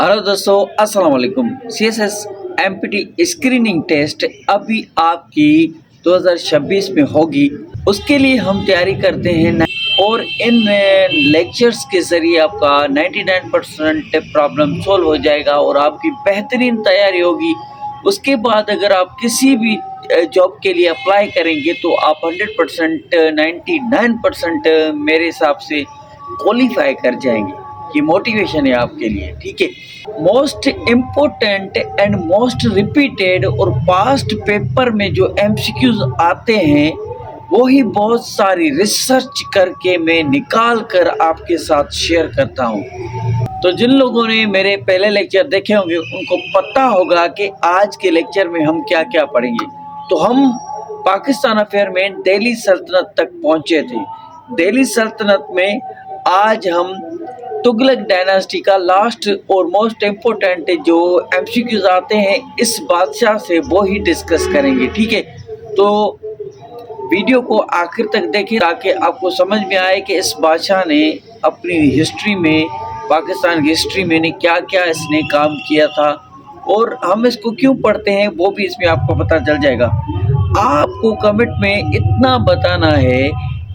Hello दोस्तों, अस्सलाम वालेकुम। सीएसएस एमपीटी स्क्रीनिंग टेस्ट अभी आपकी 2026 में होगी। उसके लिए हम तैयारी करते हैं और इन लेक्चर्स के ज़रिए आपका 99% प्रॉब्लम सॉल्व हो जाएगा और आपकी बेहतरीन तैयारी होगी। उसके बाद अगर आप किसी भी जॉब के लिए अप्लाई करेंगे तो आप 100% 99% मेरे हिसाब से क्वालिफाई कर जाएंगे। ये मोटिवेशन है आपके लिए, ठीक है। Most important and most repeated और पास्ट पेपर में जो एमसीक्यूज आते हैं वही बहुत सारी रिसर्च करके मैं निकाल कर आपके साथ शेयर करता हूँ। तो जिन लोगों ने मेरे पहले लेक्चर देखे होंगे उनको पता होगा कि आज के लेक्चर में हम क्या क्या पढ़ेंगे। तो हम पाकिस्तान अफेयर में दिल्ली सल्तनत तक पहुँचे थे। दिल्ली सल्तनत में आज हम तुगलक डायनास्टी का लास्ट और मोस्ट इम्पोर्टेंट जो एमसीक्यूज आते हैं इस बादशाह से वो ही डिस्कस करेंगे, ठीक है। तो वीडियो को आखिर तक देखें ताकि आपको समझ में आए कि इस बादशाह ने अपनी हिस्ट्री में, पाकिस्तान की हिस्ट्री में ने क्या क्या इसने काम किया था और हम इसको क्यों पढ़ते हैं वो भी इसमें आपको पता चल जाएगा। आपको कमेंट में इतना बताना है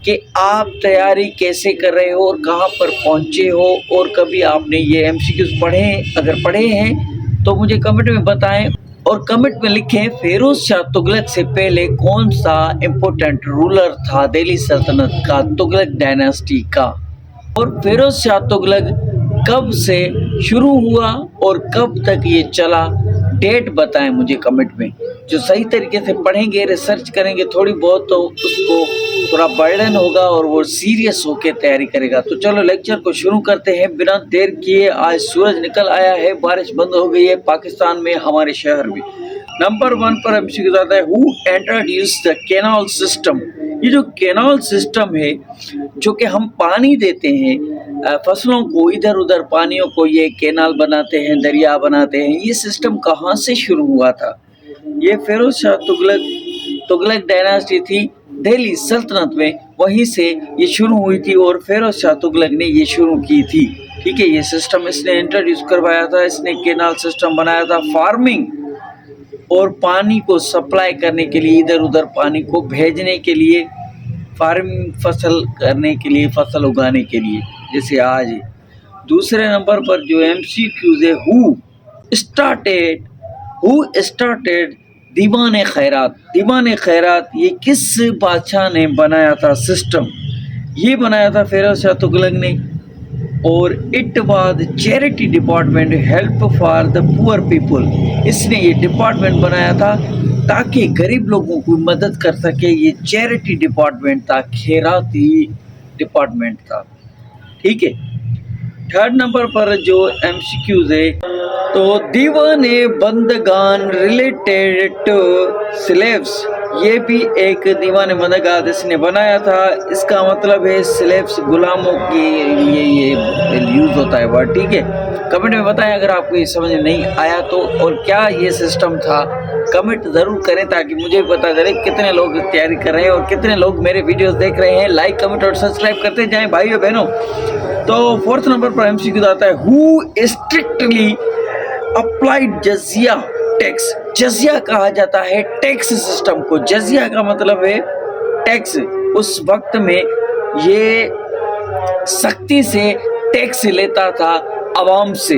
कि आप तैयारी कैसे कर रहे हो और कहाँ पर पहुँचे हो और कभी आपने ये एमसीक्यूज पढ़े हैं। अगर पढ़े हैं तो मुझे कमेंट में बताएं और कमेंट में लिखें फिरोज शाह तुगलक से पहले कौन सा इम्पोर्टेंट रूलर था दिल्ली सल्तनत का, तुगलक डायनास्टी का, और फिरोज शाह तुगलक कब से शुरू हुआ और कब तक ये चला। डेट बताएं मुझे कमेंट में। जो सही तरीके से पढ़ेंगे, रिसर्च करेंगे थोड़ी बहुत तो उसको थोड़ा बर्डन होगा और वो सीरियस होकर तैयारी करेगा। तो चलो लेक्चर को शुरू करते हैं बिना देर किए। आज सूरज निकल आया है, बारिश बंद हो गई है पाकिस्तान में, हमारे शहर में। नंबर 1 पर एमसीक्यू आता है, who introduced the canal system. ये जो कैनाल सिस्टम है जो कि हम पानी देते हैं फसलों को, इधर उधर पानियों को ये कैनाल बनाते हैं, दरिया बनाते हैं, ये सिस्टम कहाँ से शुरू हुआ था? ये फिरोज शाह तुगलक डायनास्टी थी दिल्ली सल्तनत में, वहीं से ये शुरू हुई थी और फिरोज शाह तुगलक ने ये शुरू की थी, ठीक है। ये सिस्टम इसने इंट्रोड्यूस करवाया था, इसने कैनाल सिस्टम बनाया था फार्मिंग और पानी को सप्लाई करने के लिए, इधर उधर पानी को भेजने के लिए, फार्मिंग फसल करने के लिए, फसल उगाने के लिए, जैसे आज। दूसरे नंबर पर जो एमसीक्यूज है, हु स्टार्टेड दीवान खैरात। दीवान खैरात ये किस बादशाह ने बनाया था सिस्टम? ये बनाया था फिरोज शाह तुगलक ने और it was charity department, help for the poor people. इसने ये डिपार्टमेंट बनाया था ताकि गरीब लोगों की मदद कर सके। ये चैरिटी डिपार्टमेंट था, खैराती डिपार्टमेंट था, ठीक है। थर्ड नंबर पर जो एमसीक्यूज है, तो दीवान बंदगान रिलेटेड टू स्लेव्स, ये भी एक दीवान बंदगान इसने बनाया था। इसका मतलब है स्लेव्स, गुलामों के लिए ये यूज होता है वर्ड, ठीक है। कमेंट में बताएं अगर आपको ये समझ में नहीं आया तो, और क्या ये सिस्टम था। कमेंट ज़रूर करें ताकि मुझे पता चले कितने लोग तैयारी कर रहे हैं और कितने लोग मेरे वीडियोस देख रहे हैं। लाइक, कमेंट और सब्सक्राइब करते जाएं भाइयों बहनों। तो फोर्थ नंबर पर एमसीक्यू आता है, हु स्ट्रिक्टली अप्लाइड जजिया टैक्स। जजिया कहा जाता है टैक्स सिस्टम को। जजिया का मतलब है टैक्स। उस वक्त में ये सख्ती से टैक्स लेता था आवाम से,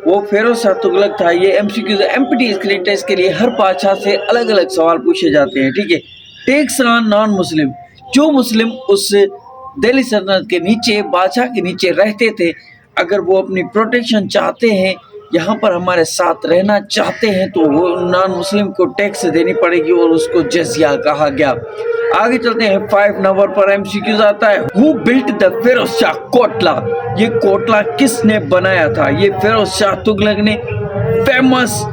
वो फिरोज शाह तुगलक था। ये एमसीक्यू एमपीटी स्क्रीन टेस्ट के लिए हर बादशाह से अलग अलग सवाल पूछे जाते हैं, ठीक है। टैक्स ऑन नॉन मुस्लिम, जो मुस्लिम उस दिल्ली सल्तनत के नीचे, बादशाह के नीचे रहते थे, अगर वो अपनी प्रोटेक्शन चाहते हैं, यहाँ पर हमारे साथ रहना चाहते हैं, तो वो नॉन मुस्लिम को टैक्स देनी पड़ेगी और उसको जजिया कहा गया। आगे चलते हैं। 5 नंबर पर एमसीक्यूज आता है, who built the Firoz Shah Kotla. ये कोटला किसने बनाया था? ये फिरोज शाह तुगलक ने, फेमस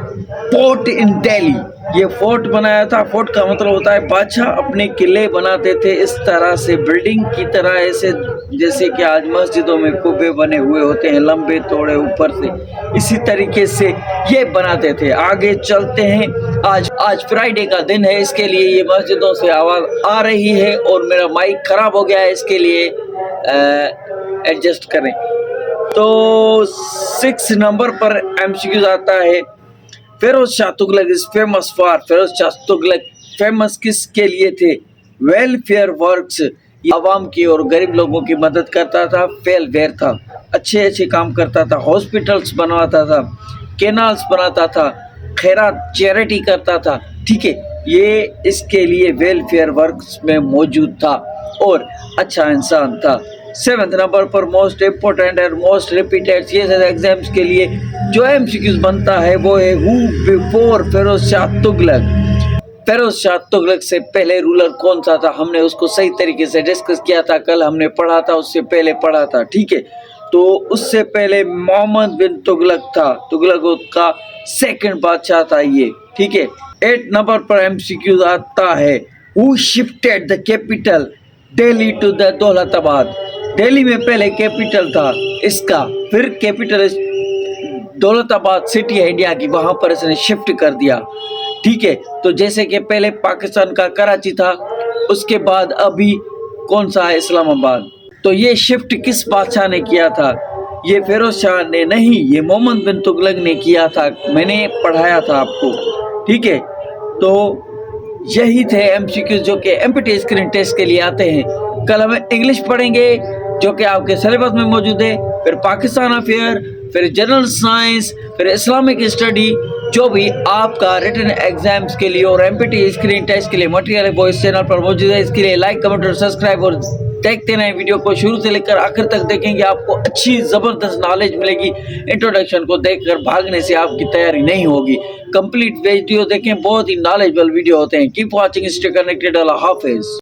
फोर्ट इन दिल्ली, ये फोर्ट बनाया था। फोर्ट का मतलब होता है बादशाह अपने किले बनाते थे इस तरह से, बिल्डिंग की तरह, ऐसे जैसे कि आज मस्जिदों में कुबे बने हुए होते हैं लंबे तोड़े ऊपर से, इसी तरीके से ये बनाते थे। आगे चलते हैं। आज फ्राइडे का दिन है, इसके लिए ये मस्जिदों से आवाज़ आ रही है और मेरा माइक खराब हो गया है, इसके लिए एडजस्ट करें। تو 6 نمبر پر MCQ آتا ہے Firoz Shah Tughlaq is famous for. Firoz Shah Tughlaq famous کس کے لیے تھے؟ ویلفیئر ورکس، عوام کی اور غریب لوگوں کی مدد کرتا تھا. ویلفیئر تھا، اچھے اچھے کام کرتا تھا، ہاسپٹلس بنواتا تھا، کینالز بناتا تھا، خیرات چیریٹی کرتا تھا. ٹھیک ہے، یہ اس کے لیے ویلفیئر ورکس میں موجود تھا اور اچھا انسان تھا. 7 نمبر پر موسٹ امپورٹنٹ اور موسٹ ریپیٹیڈ CSS ایگزامس کے لیے جو MCQs بنتا ہے وہ ہے ہو بیفور فیروز شاہ تغلق. فیروز شاہ تغلق سے پہلے رولر کون سا تھا؟ ہم نے اس کو صحیح طریقے سے ڈسکس کیا تھا، کل ہم نے پڑھا تھا، اس سے پہلے پڑھا تھا. ٹھیک ہے، تو اس سے پہلے محمد بن تغلق تھا. تغلق کا سیکنڈ بادشاہ تھا یہ. ٹھیک ہے. 8 نمبر پر MCQ آتا ہے who shifted the capital Delhi to the Daulatabad. Delhi میں پہلے کیپٹل تھا اس کا، پھر کیپٹل دولت آباد سٹی ہے انڈیا کی، وہاں پر اس نے شفٹ کر دیا. ٹھیک ہے، تو جیسے کہ پہلے پاکستان کا کراچی تھا، اس کے بعد ابھی کون سا ہے؟ اسلام آباد. تو یہ شفٹ کس بادشاہ نے کیا تھا؟ یہ فیروز شاہ نے نہیں، یہ محمد بن تغلق نے کیا تھا. میں نے پڑھایا تھا آپ کو. ٹھیک ہے، تو یہی تھے MCQ جو کہ MPT اسکرین ٹیسٹ کے لیے آتے ہیں. کل ہم انگلش پڑھیں گے جو کہ آپ کے سلیبس میں موجود ہے، پھر پاکستان افیئر، پھر جنرل سائنس، پھر اسلامک اسٹڈی. جو بھی آپ کا ریٹن ایگزامز کے لیے اور MPT اسکرین ٹیسٹ کے لیے مٹیریل ہے وہ اس چینل پر موجود ہے. اس کے لیے لائک، کمنٹ اور سبسکرائب، اور دیکھتے رہیں ویڈیو کو شروع سے لے کر آخر تک دیکھیں گے. آپ کو اچھی زبردست نالج ملے گی. انٹروڈکشن کو دیکھ کر بھاگنے سے آپ کی تیاری نہیں ہوگی. کمپلیٹ ویڈیو دیکھیں، بہت ہی نالجبل ویڈیو ہوتے ہیں. Keep watching, stay connected. اللہ حافظ.